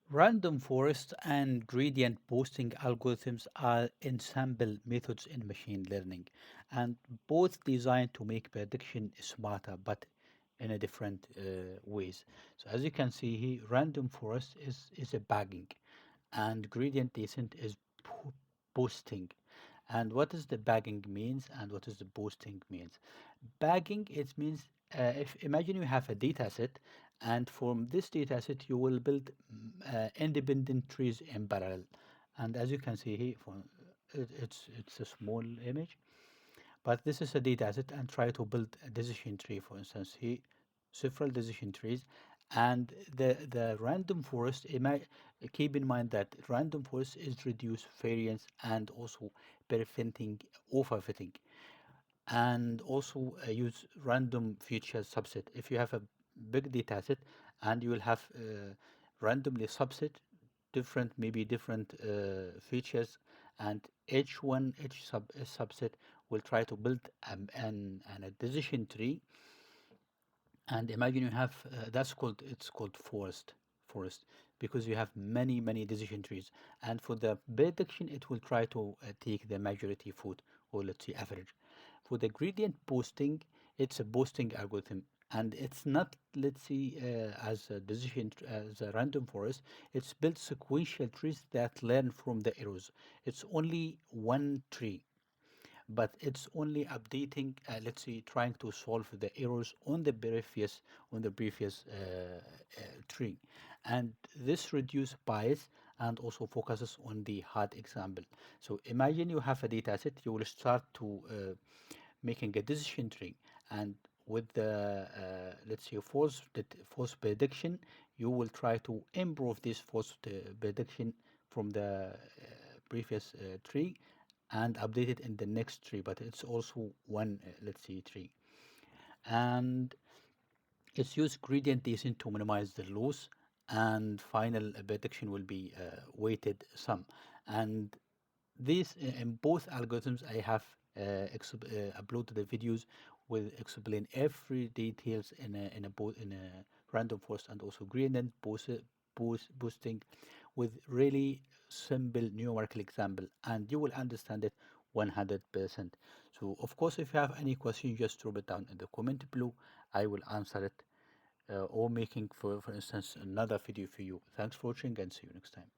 Random forest and gradient boosting algorithms are ensemble methods in machine learning, and both designed to make prediction smarter, but in a different ways. So as you can see here, random forest is a bagging, and gradient descent is boosting. And what is the bagging means, and what is the boosting means? Bagging, it means, if imagine you have a data set, and from this data set you will build independent trees in parallel. And as you can see here, it's a small image, but this is a data set, and try to build a decision tree, for instance here, several decision trees. And the random forest, keep in mind that random forest is reduce variance and also preventing overfitting, and also use random feature subset. If you have a big data set, and you will have randomly subset different, maybe different features, and each subset will try to build a decision tree. And imagine you have it's called forest, because you have many decision trees. And for the prediction, it will try to take the majority vote, or let's say average. For the gradient boosting, it's a boosting algorithm, and it's not, let's see, as a as a random forest. It's built sequential trees that learn from the errors. It's only one tree, but it's only updating, let's say, trying to solve the errors on the previous tree. And this reduce bias, and also focuses on the hard example. So imagine you have a data set, you will start to making a decision tree, and with the let's say false prediction, you will try to improve this false prediction from the previous tree, and update it in the next tree, but it's also one, let's say, tree. And it's use gradient descent to minimize the loss, and final prediction will be weighted sum. And these, in both algorithms, I have uploaded the videos will explain every details in a random forest, and also gradient boosting, with really simple numerical example, and you will understand it 100%. So of course, if you have any question, just drop it down in the comment below. I will answer it, or making, for instance, another video for you. Thanks for watching, and see you next time.